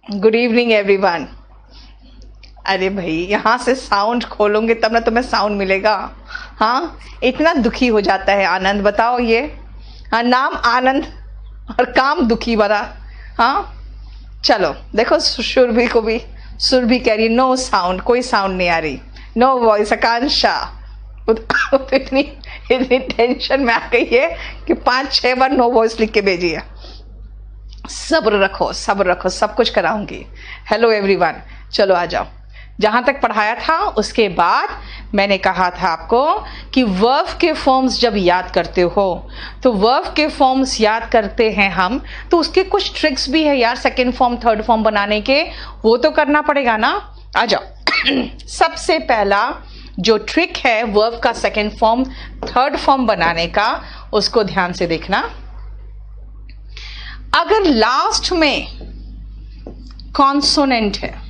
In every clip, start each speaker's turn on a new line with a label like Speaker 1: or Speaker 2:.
Speaker 1: Good evening everyone. अरे भाई, यहाँ से साउंड खोलोगे तब ना तुम्हें साउंड मिलेगा। हाँ, इतना दुखी हो जाता है आनंद, बताओ ये। हाँ, नाम आनंद और काम दुखी भरा। हाँ चलो देखो, सुरभि को भी, सुरभि कह रही नो साउंड, कोई साउंड नहीं आ रही, नो वॉइस। आकांक्षा इतनी इतनी टेंशन में आ गई है कि 5-6 बार नो वॉइस लिख के भेजी है। सब्र रखो, सब्र रखो, सब कुछ कराऊंगी। हेलो एवरीवन, चलो आ जाओ। जहां तक पढ़ाया था उसके बाद मैंने कहा था आपको कि वर्ब के फॉर्म्स जब याद करते हो तो वर्ब के फॉर्म्स याद करते हैं हम, तो उसके कुछ ट्रिक्स भी है यार, सेकंड फॉर्म थर्ड फॉर्म बनाने के, वो तो करना पड़ेगा ना। आ जाओ। सबसे पहला जो ट्रिक है वर्ब का सेकंड फॉर्म थर्ड फॉर्म बनाने का, उसको ध्यान से देखना। अगर लास्ट में कॉन्सोनेंट है,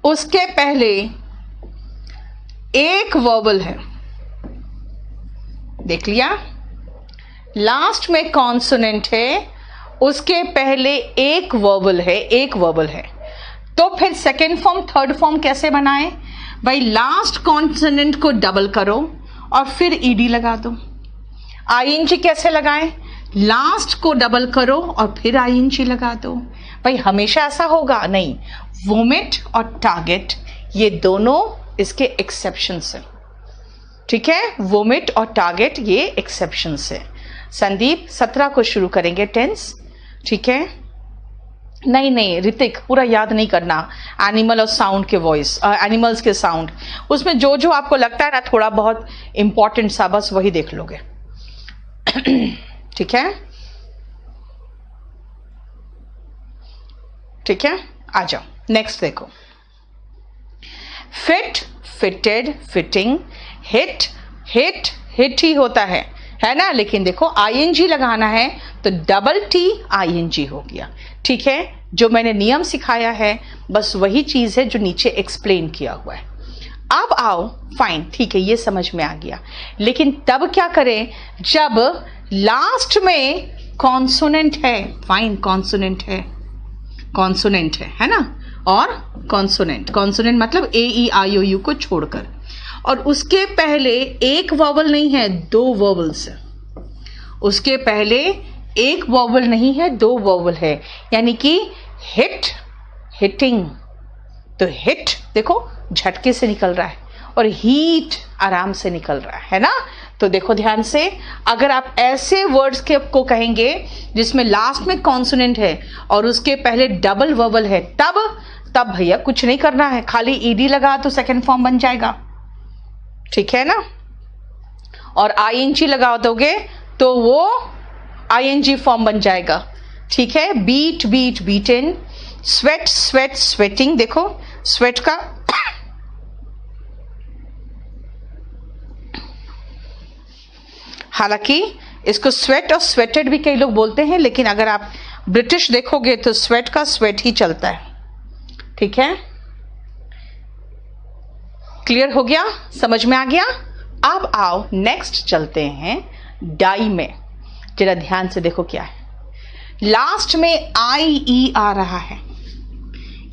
Speaker 1: उसके पहले एक वर्बल है, देख लिया, लास्ट में कॉन्सोनेंट है, उसके पहले एक वर्बल है, एक वर्बल है, तो फिर सेकेंड फॉर्म थर्ड फॉर्म कैसे बनाएं भाई? लास्ट कॉन्सोनेंट को डबल करो और फिर ईडी लगा दो। आईएनजी कैसे लगाएं? लास्ट को डबल करो और फिर आईएनजी लगा दो। भाई हमेशा ऐसा होगा नहीं, वोमिट और टारगेट ये दोनों इसके एक्सेप्शंस है, ठीक है? वोमिट और टारगेट ये एक्सेप्शंस है। संदीप 17 को शुरू करेंगे टेंस, ठीक है? नहीं ऋतिक, पूरा याद नहीं करना, एनिमल और साउंड के वॉइस, एनिमल्स के साउंड, उसमें जो जो आपको लगता है ना थोड़ा बहुत इंपॉर्टेंट सा, बस वही देख लोगे। ठीक है, ठीक है, आ जाओ नेक्स्ट देखो। Fit, fitted, fitting, hit, hit, hit ही होता है ना, लेकिन देखो आईएनजी लगाना है तो डबल टी आईएनजी हो गया, ठीक है? जो मैंने नियम सिखाया है बस वही चीज है जो नीचे एक्सप्लेन किया हुआ है। अब आओ, फाइन, ठीक है, ये समझ में आ गया, लेकिन तब क्या करें जब लास्ट में कॉन्सोनेंट है? फाइन, कॉन्सोनेंट है, कॉन्सोनेंट है ना? और कॉन्सोनेंट, कॉन्सोनेंट मतलब ए ई आई ओ यू को छोड़कर, और उसके पहले एक वॉवल नहीं है, दो वॉवल्स है। उसके पहले एक वॉवल नहीं है, दो वॉवल है, यानी कि हिट, हिटिंग, तो हिट देखो झटके से निकल रहा है और हीट आराम से निकल रहा है ना? तो देखो ध्यान से, अगर आप ऐसे वर्ड्स के को कहेंगे जिसमें लास्ट में कॉन्सोनेंट है और उसके पहले डबल वर्बल है, तब भैया कुछ नहीं करना है, खाली ईडी लगा तो सेकंड फॉर्म बन जाएगा, ठीक है ना? और आईएनजी लगा दोगे तो वो आईएनजी फॉर्म बन जाएगा, ठीक है? Beat, beat, beaten, sweat, sweat, sweating, देखो स्वेट का हालांकि इसको स्वेट और स्वेटेड भी कई लोग बोलते हैं, लेकिन अगर आप ब्रिटिश देखोगे तो स्वेट का स्वेट ही चलता है, ठीक है? क्लियर हो गया, समझ में आ गया? अब आओ नेक्स्ट चलते हैं डाई में। जरा ध्यान से देखो क्या है, लास्ट में आई ई आ रहा है।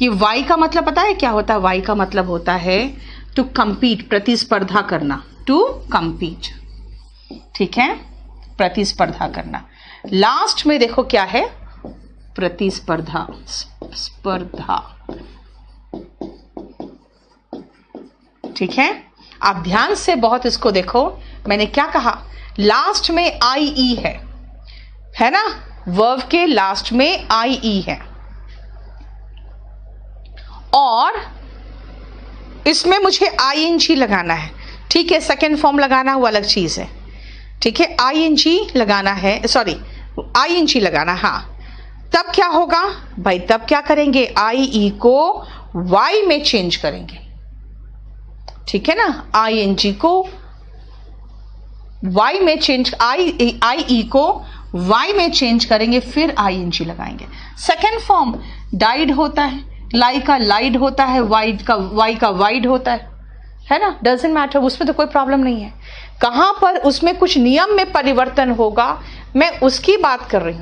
Speaker 1: ये वाई का मतलब पता है क्या होता है? वाई का मतलब होता है टू कंपीट, प्रतिस्पर्धा करना, टू कंपीट, ठीक है? प्रतिस्पर्धा करना। लास्ट में देखो क्या है? प्रतिस्पर्धा, स्पर्धा, ठीक है? आप ध्यान से बहुत इसको देखो, मैंने क्या कहा? लास्ट में आई ई है ना? वर्ब के लास्ट में आई ई है, और इसमें मुझे आईएनजी लगाना है, ठीक है? सेकेंड फॉर्म लगाना वो अलग चीज है, ठीक है? आईएनजी लगाना है, सॉरी आईएनजी लगाना, हाँ। तब क्या होगा भाई? तब क्या करेंगे? आई ई को वाई में चेंज करेंगे, ठीक है ना? आईएनजी को वाई में चेंज, आई ई को वाई में चेंज करेंगे, फिर आईएनजी लगाएंगे। सेकेंड फॉर्म डाइड होता है, लाई का लाइड होता है, वाई का वाइड होता है, है ना, डजंट मैटर, उसमें तो कोई प्रॉब्लम नहीं है। कहां पर उसमें कुछ नियम में परिवर्तन होगा, मैं उसकी बात कर रही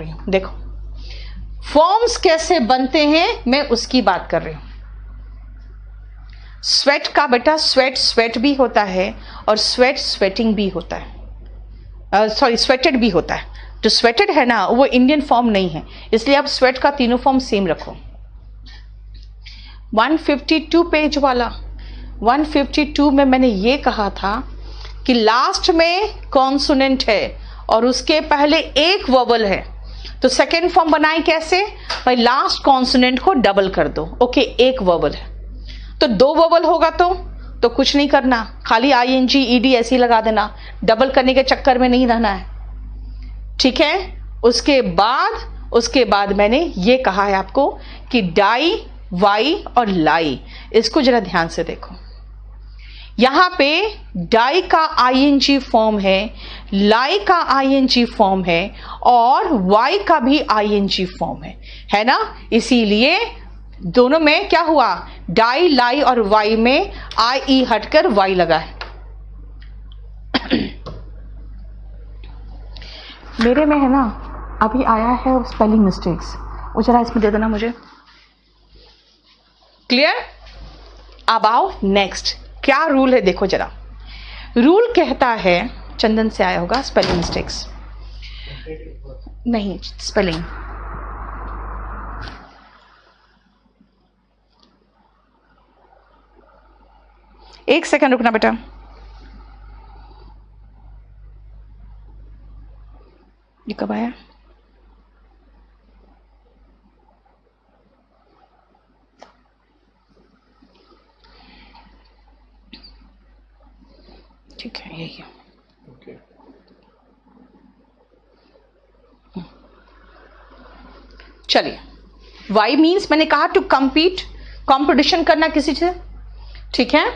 Speaker 1: हूं, देखो फॉर्म्स कैसे बनते हैं, मैं उसकी बात कर रही हूं। स्वेट का बेटा स्वेट भी होता है और स्वेटिंग भी होता है, स्वेटेड भी होता है। जो स्वेटेड है ना वो इंडियन फॉर्म नहीं है, इसलिए आप स्वेट का तीनों फॉर्म सेम रखो। 152 पेज वाला, 152 में मैंने ये कहा था कि लास्ट में कॉन्सोनेंट है और उसके पहले एक वोवल है, तो सेकेंड फॉर्म बनाए कैसे भाई, लास्ट कॉन्सोनेंट को डबल कर दो। ओके, एक वोवल है तो 2 वोवल होगा तो कुछ नहीं करना, खाली आईएनजी ईडी ऐसे ही लगा देना, डबल करने के चक्कर में नहीं रहना है, ठीक है। उसके बाद मैंने ये कहा है आपको कि डाई, वाई और लाई, इसको जरा ध्यान से देखो। यहां पे डाई का आईएनजी फॉर्म है, लाई का आईएनजी फॉर्म है और वाई का भी आईएनजी फॉर्म है ना। इसीलिए दोनों में क्या हुआ, डाई, लाई और वाई में आई ई हटकर वाई लगा है। मेरे में है ना अभी आया है स्पेलिंग मिस्टेक्स, वो जरा इसमें दे देना मुझे। क्लियर? अब आओ नेक्स्ट, क्या रूल है देखो जरा। रूल कहता है, चंदन से आया होगा स्पेलिंग मिस्टेक्स, नहीं स्पेलिंग, एक सेकंड रुकना बेटा। ये कब आया? ठीक है, यही है। okay. चलिए, वाई मीन्स मैंने कहा टू कम्पीट, कॉम्पिटिशन करना किसी से, ठीक है।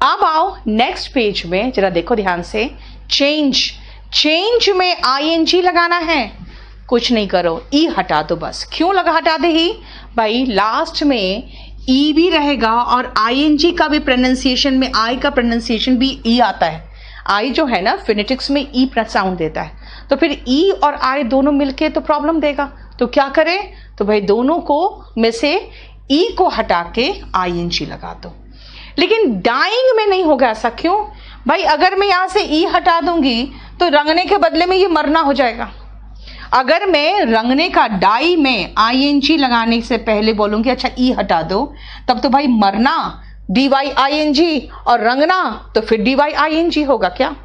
Speaker 1: अब आओ नेक्स्ट पेज में जरा देखो ध्यान से, चेंज में आईएनजी लगाना है, कुछ नहीं करो, ई हटा दो बस। क्यों हटा दे ही भाई, लास्ट में ई भी रहेगा और आईएनजी का भी प्रोनाउंसिएशन में, आई का प्रोनाउंसिएशन भी ई आता है। आई जो है ना फिनेटिक्स में ई साउंड देता है, तो फिर ई और आई दोनों मिलके तो प्रॉब्लम देगा, तो क्या करें, तो भाई दोनों को में से ई को हटा के आईएनजी लगा दो। लेकिन डाइंग में नहीं होगा ऐसा, क्यों भाई, अगर मैं यहां से ई हटा दूंगी तो रंगने के बदले में ये मरना हो जाएगा। अगर मैं रंगने का डाई में आईएनजी लगाने से पहले बोलूंगी अच्छा ई हटा दो, तब तो भाई मरना डीवाई आईएनजी और रंगना तो फिर डीवाई आईएनजी होगा, क्या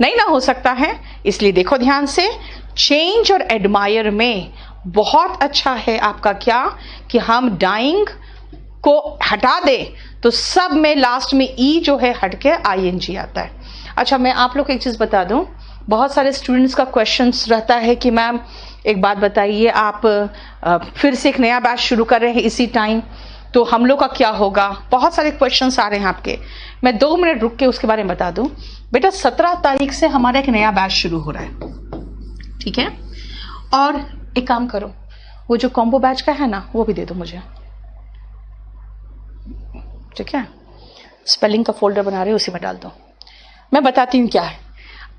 Speaker 1: नहीं ना हो सकता है। इसलिए देखो ध्यान से, चेंज और एडमायर में बहुत अच्छा है आपका क्या कि हम डाइंग को हटा दे तो सब में लास्ट में ई जो है हटके आईएनजी आता है। अच्छा, मैं आप लोग को एक चीज बता दूं, बहुत सारे स्टूडेंट्स का क्वेश्चंस रहता है कि मैम एक बात बताइए, आप फिर से एक नया बैच शुरू कर रहे हैं इसी टाइम, तो हम लोग का क्या होगा। बहुत सारे क्वेश्चंस आ रहे हैं आपके, मैं 2 मिनट रुक के उसके बारे में बता दूं। बेटा 17 तारीख से हमारा एक नया बैच शुरू हो रहा है, ठीक है। और एक काम करो, वो जो कॉम्बो बैच का है ना वो भी दे दो मुझे, ठीक है। स्पेलिंग का फोल्डर बना रहे हो उसी में डाल दो। मैं बताती हूँ क्या है,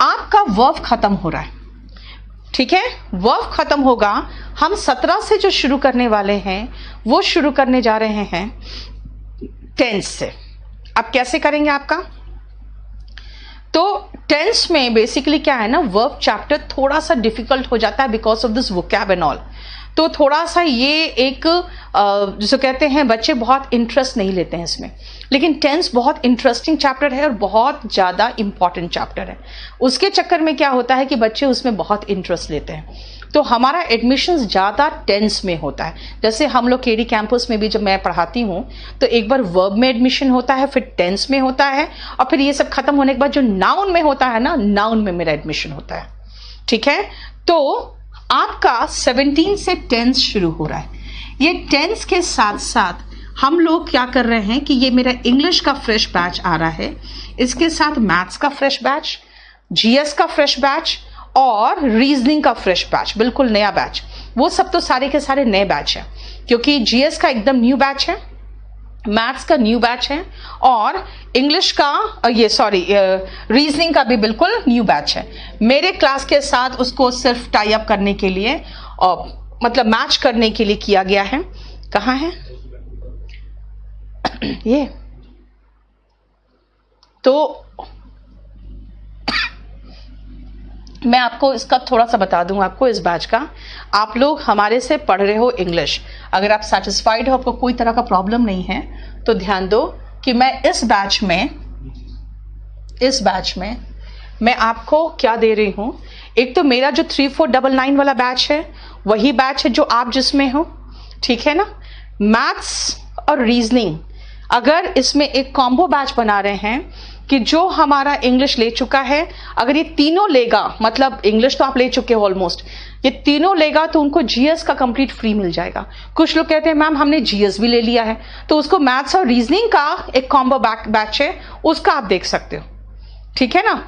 Speaker 1: आपका वर्ब खत्म हो रहा है, ठीक है। वर्ब खत्म होगा, हम 17 से जो शुरू करने वाले हैं वो शुरू करने जा रहे हैं टेंस से। अब कैसे करेंगे आपका, तो टेंस में बेसिकली क्या है ना, वर्ब चैप्टर थोड़ा सा डिफिकल्ट हो जाता है because of this vocab and all. तो थोड़ा सा ये एक जिसे कहते हैं बच्चे बहुत इंटरेस्ट नहीं लेते हैं इसमें, लेकिन टेंस बहुत इंटरेस्टिंग चैप्टर है और बहुत ज़्यादा इंपॉर्टेंट चैप्टर है। उसके चक्कर में क्या होता है कि बच्चे उसमें बहुत इंटरेस्ट लेते हैं, तो हमारा एडमिशन ज़्यादा टेंस में होता है। जैसे हम लोग केडी कैंपस में भी जब मैं पढ़ाती हूँ तो एक बार वर्ब में एडमिशन होता है, फिर टेंस में होता है, और फिर ये सब खत्म होने के बाद जो नाउन में होता है ना, नाउन में मेरा एडमिशन होता है, ठीक है। तो आपका 17 से टेंस शुरू हो रहा है। ये टेंस के साथ साथ हम लोग क्या कर रहे हैं कि ये मेरा इंग्लिश का फ्रेश बैच आ रहा है, इसके साथ मैथ्स का फ्रेश बैच, जीएस का फ्रेश बैच और रीजनिंग का फ्रेश बैच, बिल्कुल नया बैच। वो सब तो सारे के सारे नए बैच हैं, क्योंकि जीएस का एकदम न्यू बैच है, मैथ्स का न्यू बैच है और इंग्लिश का रीजनिंग का भी बिल्कुल न्यू बैच है। मेरे क्लास के साथ उसको सिर्फ टाई अप करने के लिए और मतलब मैच करने के लिए किया गया है। कहाँ है ये? तो मैं आपको इसका थोड़ा सा बता दूं आपको इस बैच का। आप लोग हमारे से पढ़ रहे हो इंग्लिश, अगर आप सेटिस्फाइड हो, आपको कोई तरह का प्रॉब्लम नहीं है, तो ध्यान दो कि मैं इस बैच में मैं आपको क्या दे रही हूं। एक तो मेरा जो 3499 वाला बैच है वही बैच है जो आप जिसमें हो, ठीक है ना। मैथ्स और रीजनिंग, अगर इसमें एक कॉम्बो बैच बना रहे हैं कि जो हमारा इंग्लिश ले चुका है, अगर ये तीनों लेगा, मतलब इंग्लिश तो आप ले चुके हो ऑलमोस्ट, ये तीनों लेगा तो उनको जीएस का कंप्लीट फ्री मिल जाएगा। कुछ लोग कहते हैं मैम हमने जीएस भी ले लिया है, तो उसको मैथ्स और रीजनिंग का एक कॉम्बो बैच है, उसका आप देख सकते हो, ठीक है ना।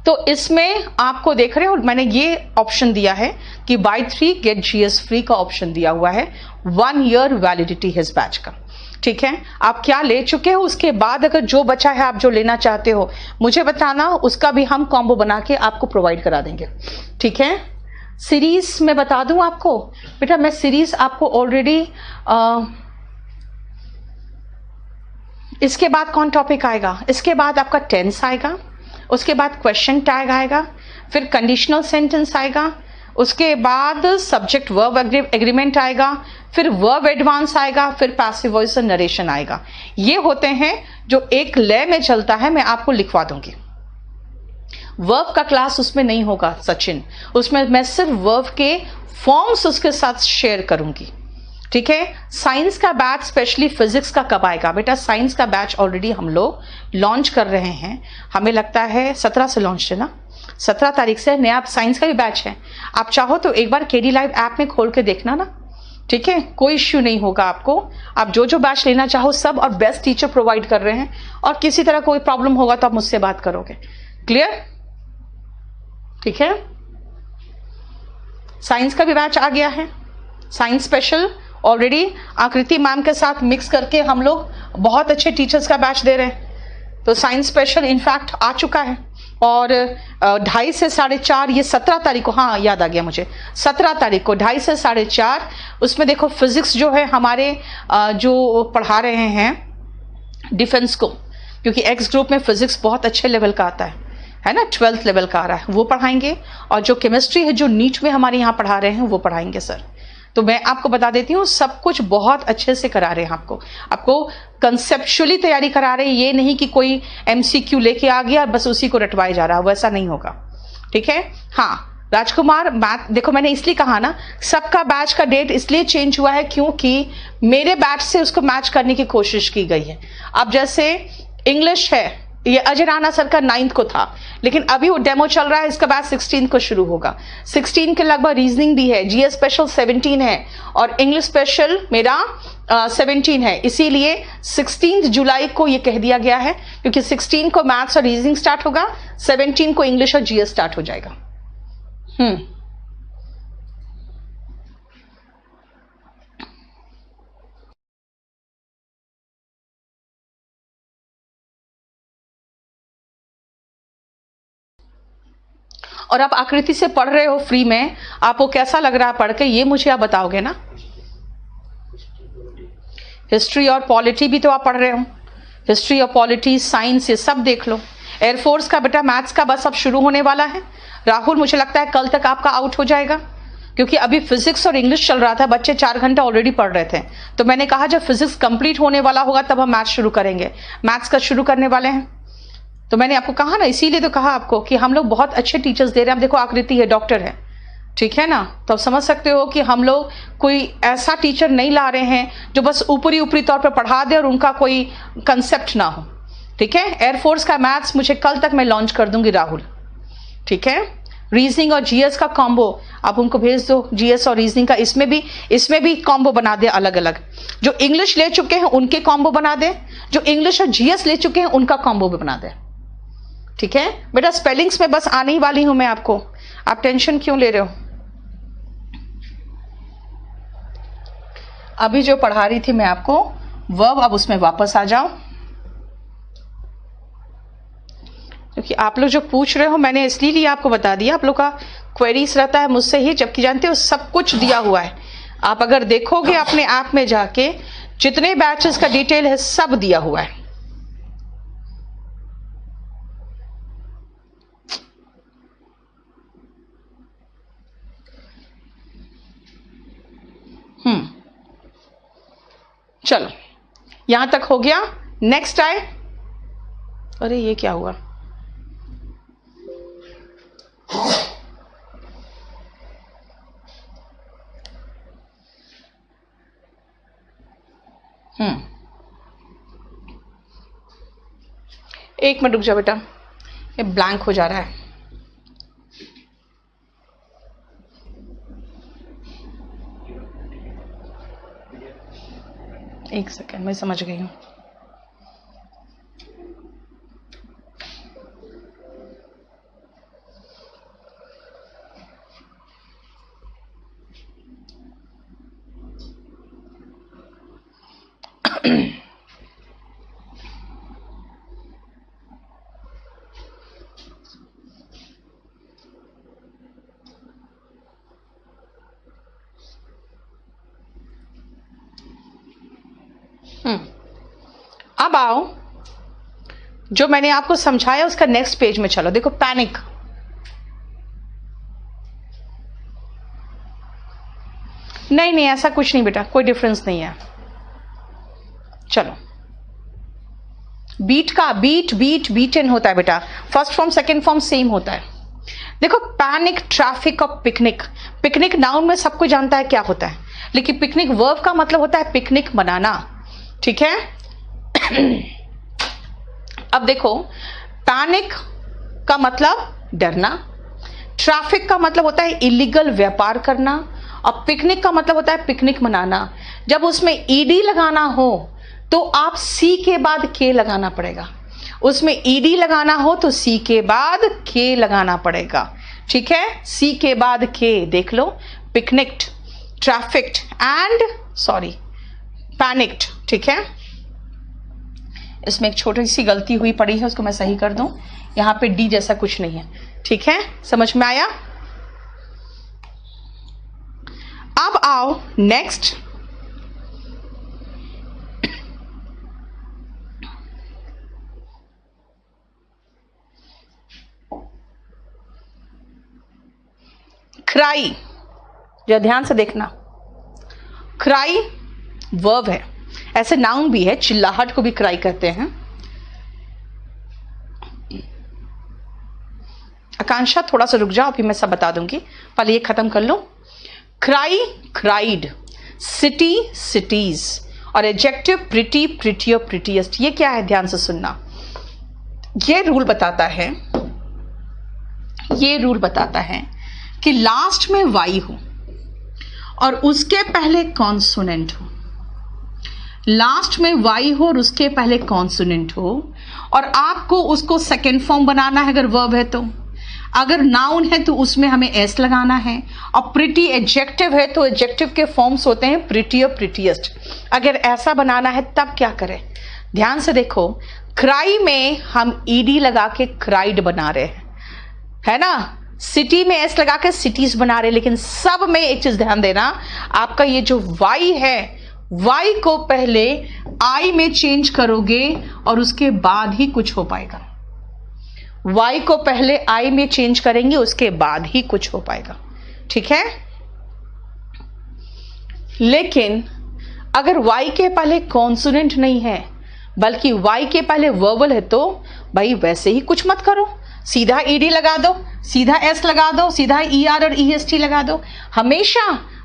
Speaker 1: तो इसमें आपको देख रहे हो मैंने ये ऑप्शन दिया है कि बाय 3 गेट जीएस फ्री का ऑप्शन दिया हुआ है, 1 ईयर वैलिडिटी है इस बैच का, ठीक है। आप क्या ले चुके हो, उसके बाद अगर जो बचा है आप जो लेना चाहते हो मुझे बताना, उसका भी हम कॉम्बो बना के आपको प्रोवाइड करा देंगे, ठीक है। सीरीज में बता दूं आपको बेटा, मैं सीरीज आपको ऑलरेडी इसके बाद कौन टॉपिक आएगा, इसके बाद आपका टेंस आएगा, उसके बाद क्वेश्चन टैग आएगा, फिर कंडीशनल सेंटेंस आएगा, उसके बाद सब्जेक्ट वर्ब एग्रीमेंट आएगा, फिर वर्ब एडवांस आएगा, फिर पैसिव वॉइस और नरेशन आएगा। ये होते हैं जो एक लय में चलता है। मैं आपको लिखवा दूंगी। वर्ब का क्लास उसमें नहीं होगा सचिन, उसमें मैं सिर्फ वर्ब के फॉर्म्स उसके साथ शेयर करूंगी, ठीक है। साइंस का बैच, स्पेशली फिजिक्स का कब आएगा बेटा? साइंस का बैच ऑलरेडी हम लोग लॉन्च कर रहे हैं, हमें लगता है 17 से लॉन्च है ना, 17 तारीख से नया साइंस का भी बैच है। आप चाहो तो एक बार केडी लाइव ऐप में खोल के देखना ना, ठीक है, कोई इश्यू नहीं होगा आपको। आप जो जो बैच लेना चाहो सब, और बेस्ट टीचर प्रोवाइड कर रहे हैं, और किसी तरह कोई प्रॉब्लम होगा तो आप मुझसे बात करोगे। क्लियर? ठीक है। साइंस का भी बैच आ गया है, साइंस स्पेशल ऑलरेडी आकृति मैम के साथ मिक्स करके हम लोग बहुत अच्छे टीचर्स का बैच दे रहे हैं। तो साइंस स्पेशल इनफैक्ट आ चुका है, और 2:30 से 4:30 ये 17 तारीख को, हाँ याद आ गया मुझे, 17 तारीख को 2:30 से 4:30। उसमें देखो फिजिक्स जो है हमारे जो पढ़ा रहे हैं डिफेंस को, क्योंकि एक्स ग्रुप में फिजिक्स बहुत अच्छे लेवल का आता है ना, 12th लेवल का आ रहा है, वो पढ़ाएंगे। और जो केमिस्ट्री है जो नीट में हमारे यहाँ पढ़ा रहे हैं वो पढ़ाएंगे सर। तो मैं आपको बता देती हूँ सब कुछ बहुत अच्छे से करा रहे हैं, आपको कंसेप्चुअली तैयारी करा रहे हैं। ये नहीं कि कोई एमसीक्यू लेके आ गया बस उसी को रटवाए जा रहा है, वैसा नहीं होगा, ठीक है। हाँ राजकुमार, मैथ देखो मैंने इसलिए कहा ना, सबका बैच का डेट इसलिए चेंज हुआ है क्योंकि मेरे बैच से उसको मैच करने की कोशिश की गई है। अब जैसे इंग्लिश है, ये अजय राणा सर का 9th को था, लेकिन अभी वो डेमो चल रहा है, इसका बाद 16 को शुरू होगा। 16 के लगभग रीजनिंग भी है, जीएस स्पेशल 17 है, और इंग्लिश स्पेशल मेरा 17 है। इसीलिए 16 जुलाई को ये कह दिया गया है, क्योंकि 16 को मैथ्स और रीजनिंग स्टार्ट होगा, 17 को इंग्लिश और जीएस स्टार्ट हो जाएगा। और आप आकृति से पढ़ रहे हो फ्री में, आपको कैसा लग रहा है पढ़ के, ये मुझे आप बताओगे ना। हिस्ट्री और पॉलिटी भी तो आप पढ़ रहे हो, हिस्ट्री और पॉलिटी, साइंस, ये सब देख लो। एयरफोर्स का बेटा मैथ्स का बस अब शुरू होने वाला है। राहुल मुझे लगता है कल तक आपका आउट हो जाएगा, क्योंकि अभी फिजिक्स और इंग्लिश चल रहा था, बच्चे 4 घंटा ऑलरेडी पढ़ रहे थे। तो मैंने कहा जब फिजिक्स कंप्लीट होने वाला होगा तब हम मैथ्स शुरू करेंगे, मैथ्स का शुरू करने वाले हैं। तो मैंने आपको कहा ना, इसीलिए तो कहा आपको कि हम लोग बहुत अच्छे टीचर्स दे रहे हैं। आप देखो आकृति है, डॉक्टर है, ठीक है ना, तो आप समझ सकते हो कि हम लोग कोई ऐसा टीचर नहीं ला रहे हैं जो बस ऊपरी तौर पर पढ़ा दे और उनका कोई कंसेप्ट ना हो, ठीक है। एयरफोर्स का मैथ्स मुझे कल तक मैं लॉन्च कर दूंगी राहुल, ठीक है। रीजनिंग और जीएस का कॉम्बो आप उनको भेज दो, जीएस और रीजनिंग का, इसमें भी कॉम्बो बना दे अलग अलग। जो इंग्लिश ले चुके हैं उनके कॉम्बो बना दे, जो इंग्लिश और जीएस ले चुके हैं उनका कॉम्बो भी बना दे, ठीक है बेटा। स्पेलिंग्स में बस आने ही वाली हूं मैं आपको, आप टेंशन क्यों ले रहे हो। अभी जो पढ़ा रही थी मैं आपको वर्ब, अब उसमें वापस आ जाओ, क्योंकि आप लोग जो पूछ रहे हो मैंने इसलिए आपको बता दिया, आप लोग का क्वेरीज रहता है मुझसे ही, जबकि जानते हो सब कुछ दिया हुआ है। आप अगर देखोगे अपने ऐप में जाके, जितने बैचेस का डिटेल है सब दिया हुआ है। चलो यहां तक हो गया। नेक्स्ट आए, अरे ये क्या हुआ, एक मिनट रुक जाओ बेटा, ये ब्लैंक हो जा रहा है। एक सेकेंड, मैं समझ गई हूं। अब आओ, जो मैंने आपको समझाया उसका नेक्स्ट पेज में चलो। देखो पैनिक, नहीं नहीं ऐसा कुछ नहीं बेटा, कोई डिफरेंस नहीं है। चलो बीट का बीटन होता है बेटा, first form second form same होता है। देखो पैनिक, ट्रैफिक और पिकनिक, पिकनिक नाउन में सबको जानता है क्या होता है, लेकिन पिकनिक वर्ब का मतलब होता है पिकनिक मनाना, ठीक है। अब देखो पैनिक का मतलब डरना, ट्रैफिक का मतलब होता है इलीगल व्यापार करना, और पिकनिक का मतलब होता है पिकनिक मनाना। जब उसमें ईडी लगाना हो तो आप सी के बाद के लगाना पड़ेगा, उसमें ईडी लगाना हो तो सी के बाद के लगाना पड़ेगा, ठीक है। सी के बाद के, देख लो, पिकनिक्ड, ट्रैफिक्ड एंड सॉरी पैनिक्ड, ठीक है। इसमें एक छोटी सी गलती हुई पड़ी है, उसको मैं सही कर दूं। यहां पे डी जैसा कुछ नहीं है, ठीक है, समझ में आया। अब आओ नेक्स्ट, क्राई, जो ध्यान से देखना, क्राई वर्ब है, ऐसे नाउन भी है, चिल्लाहट को भी क्राई कहते हैं। आकांक्षा थोड़ा सा रुक जाओ, अभी मैं सब बता दूंगी, पहले ये खत्म कर लो। क्राई, क्राइड, सिटी, सिटीज, और एडजेक्टिव प्रिटी, प्रिटियर, प्रिटीएस्ट। ये क्या है, ध्यान से सुनना। ये रूल बताता है, ये रूल बताता है कि लास्ट में वाई हो और उसके पहले कॉन्सोनेंट हो, लास्ट में वाई हो और उसके पहले कॉन्सोनेंट हो, और आपको उसको सेकेंड फॉर्म बनाना है अगर वर्ब है तो, अगर नाउन है तो उसमें हमें एस लगाना है, और प्रिटी एडजेक्टिव है तो एडजेक्टिव के फॉर्म्स होते हैं प्रिटी और प्रिटीएस्ट। अगर ऐसा बनाना है तब क्या करें, ध्यान से देखो। क्राई में हम ईडी लगा के क्राइड बना रहे हैं, है ना। सिटी में एस लगा के सिटीज बना रहे, लेकिन सब में एक चीज ध्यान देना, आपका ये जो वाई है, वाई को पहले आई में चेंज करोगे और उसके बाद ही कुछ हो पाएगा। वाई को पहले आई में चेंज करेंगे, उसके बाद ही कुछ हो पाएगा, ठीक है। लेकिन अगर वाई के पहले कॉन्सोनेंट नहीं है बल्कि वाई के पहले वर्बल है तो भाई वैसे ही कुछ मत करो, सीधा ईडी लगा दो, सीधा एस लगा दो, सीधा ईआर और ईएसटी लगा दो। हमेशा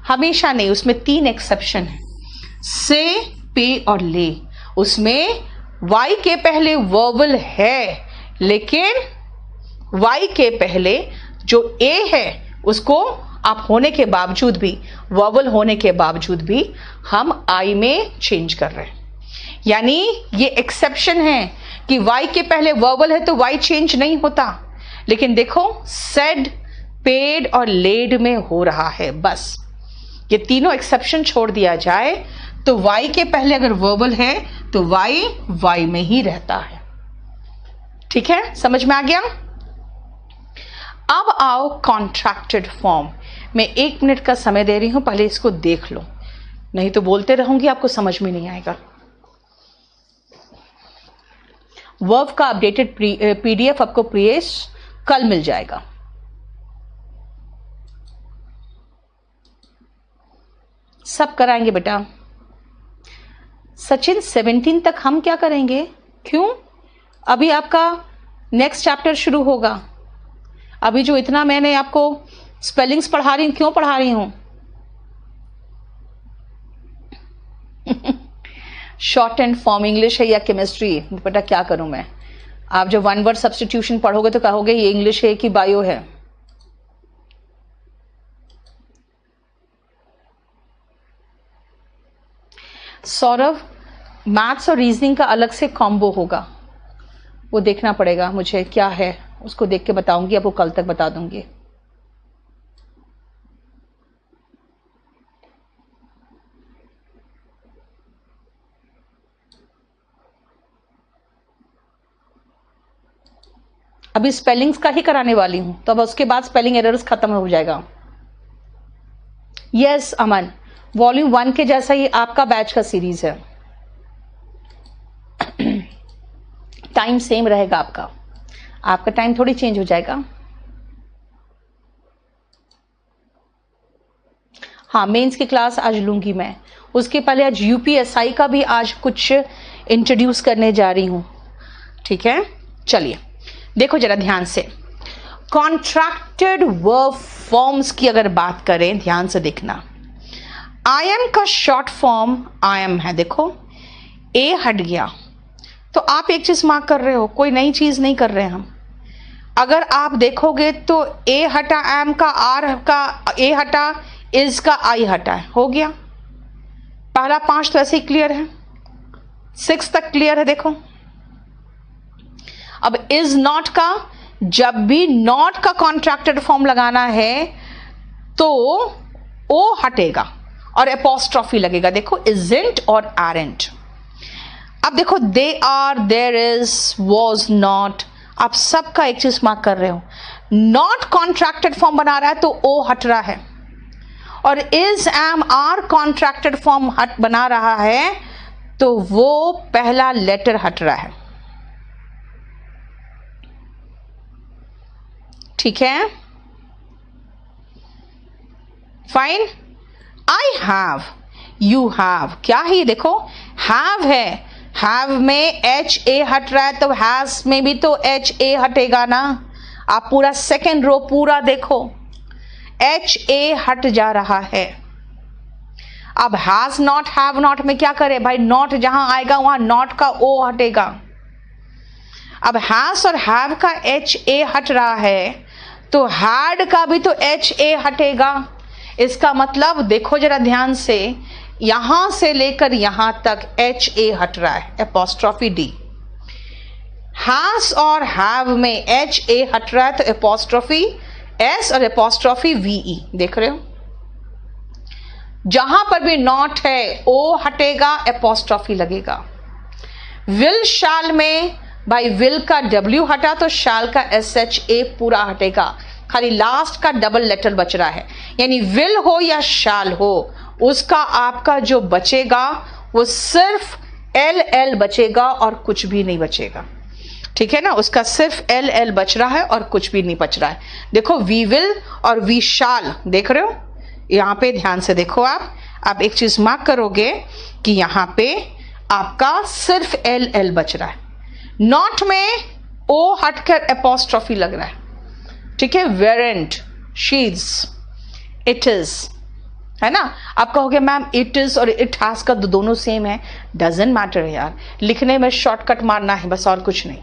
Speaker 1: हमेशा नहीं, उसमें 3 एक्सेप्शन है, से, पे और ले। उसमें वाई के पहले वर्बल है, लेकिन वाई के पहले जो ए है उसको आप होने के बावजूद भी, वर्बल होने के बावजूद भी हम आई में चेंज कर रहे हैं। यानी ये एक्सेप्शन है कि वाई के पहले वर्बल है तो वाई चेंज नहीं होता, लेकिन देखो सेड, पेड और लेड में हो रहा है। बस ये तीनों एक्सेप्शन छोड़ दिया जाए तो वाई के पहले अगर वर्बल है तो वाई वाई में ही रहता है। ठीक है, समझ में आ गया। अब आओ कॉन्ट्रैक्टेड फॉर्म। मैं 1 मिनट का समय दे रही हूं, पहले इसको देख लो, नहीं तो बोलते रहूंगी, आपको समझ में नहीं आएगा। वर्ब का अपडेटेड पीडीएफ आपको प्रियेश कल मिल जाएगा। सब कराएंगे बेटा। सचिन 17 तक हम क्या करेंगे? क्यों? अभी आपका नेक्स्ट चैप्टर शुरू होगा। अभी जो इतना मैंने आपको स्पेलिंग्स पढ़ा रही हूं, क्यों पढ़ा रही हूं? शॉर्ट एंड फॉर्म इंग्लिश है या केमिस्ट्री, बेटा क्या करूं मैं? आप जब 1 वर्ड सब्स्टिट्यूशन पढ़ोगे तो कहोगे ये इंग्लिश है कि बायो है। सौरभ, मैथ्स और रीजनिंग का अलग से कॉम्बो होगा, वो देखना पड़ेगा मुझे क्या है, उसको देख के बताऊंगी, आपको कल तक बता दूंगी। अभी स्पेलिंग्स का ही कराने वाली हूं, तो अब उसके बाद स्पेलिंग एरर्स खत्म हो जाएगा। यस अमन, वॉल्यूम 1 के जैसा ही आपका बैच का सीरीज है। टाइम सेम रहेगा आपका, आपका टाइम थोड़ी चेंज हो जाएगा। हाँ, मेंस की क्लास आज लूंगी मैं, उसके पहले आज यूपीएसआई का भी आज कुछ इंट्रोड्यूस करने जा रही हूं। ठीक है, चलिए देखो जरा ध्यान से। कॉन्ट्रैक्टेड वर्ब फॉर्म्स की अगर बात करें, ध्यान से देखना। आई एम का शॉर्ट फॉर्म आई एम है, देखो ए हट गया तो आप एक चीज मार्क कर रहे हो, कोई नई चीज नहीं कर रहे हैं हम। अगर आप देखोगे तो ए हटा एम का, आर का ए हटा, इज का आई हटा है, हो गया। पहला 5 तो ऐसे ही क्लियर है, 6 तक क्लियर है। देखो अब इज नॉट का, जब भी नॉट का कॉन्ट्रैक्टेड फॉर्म लगाना है तो ओ हटेगा और एपोस्ट्रॉफी लगेगा। देखो इजंट और आरेंट। अब देखो they are, there is, was not, आप सबका एक चीज मार्क कर रहे हो। नॉट कॉन्ट्रैक्टेड फॉर्म बना रहा है तो ओ हट रहा है, और is, am, are contracted form हट बना रहा है तो वो पहला लेटर हट रहा है। ठीक है, fine. I have, you have, क्या है ये? देखो हैव है, हैव में एच ए हट रहा है तो हैज में भी तो एच ए हटेगा ना। आप पूरा सेकेंड रो पूरा देखो, एच ए हट जा रहा है। अब हैज नॉट, हैव नॉट में क्या करे भाई? नॉट जहां आएगा वहां नॉट का ओ हटेगा। अब हैज और हैव का एच ए हट रहा है तो हैड का भी तो एच ए हटेगा। इसका मतलब देखो जरा ध्यान से, यहां से लेकर यहां तक एच ए हट रहा है, एपोस्ट्रॉफी डी। हैज और हैव में एच ए हट रहा है तो एपोस्ट्रॉफी एस और एपोस्ट्रॉफी वीई, देख रहे हो? जहां पर भी नॉट है ओ हटेगा, एपोस्ट्रॉफी लगेगा। विल शाल में भाई विल का डब्ल्यू हटा तो शाल का एस एच ए पूरा हटेगा, खाली लास्ट का डबल लेटर बच रहा है। यानी विल हो या शाल हो, उसका आपका जो बचेगा वो सिर्फ एल एल बचेगा और कुछ भी नहीं बचेगा। ठीक है ना, उसका सिर्फ एल एल बच रहा है और कुछ भी नहीं बच रहा है। देखो वी विल और वी शाल, देख रहे हो? यहां पे ध्यान से देखो, आप एक चीज मार्क करोगे कि यहां पे आपका सिर्फ एल एल बच रहा है। नॉट में ओ हटकर एपोस्ट्रॉफी लग रहा है। ठीक है, वेरेंट, शीज, इट इज, है ना? आप कहोगे मैम इट इज और इट हैज का तो दोनों सेम है। डजंट मैटर यार, लिखने में शॉर्टकट मारना है बस, और कुछ नहीं।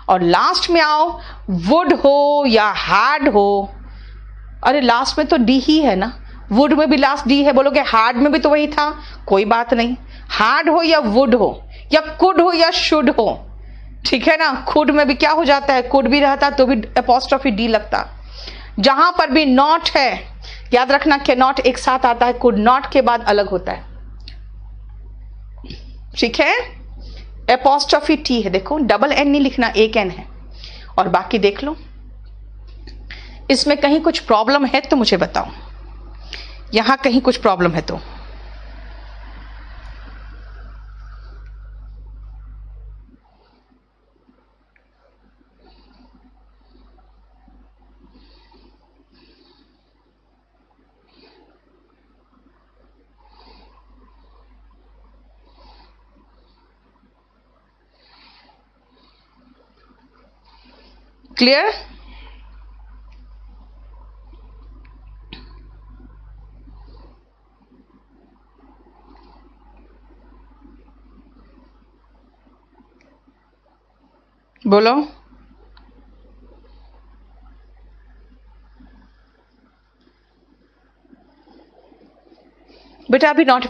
Speaker 1: और लास्ट में आओ, वुड हो या हैड हो, अरे लास्ट में तो डी ही है ना, वुड में भी लास्ट डी है। बोलोगे हैड में भी तो वही था, कोई बात नहीं। हैड हो या वुड हो या कुड हो या शुड हो, ठीक है ना? खुड में भी क्या हो जाता है, कुड भी रहता तो भी एपोस्ट्रॉफी डी लगता। जहां पर भी नॉट है, याद रखना कि नॉट एक साथ आता है, कुड नॉट के बाद अलग होता है। ठीक है, एपोस्ट्रोफी टी है, देखो डबल एन नहीं लिखना, एक एन है। और बाकी देख लो, इसमें कहीं कुछ प्रॉब्लम है तो मुझे बताओ, यहां कहीं कुछ प्रॉब्लम है तो। क्लियर? बोलो बेटा, अभी नोटिफिकेशन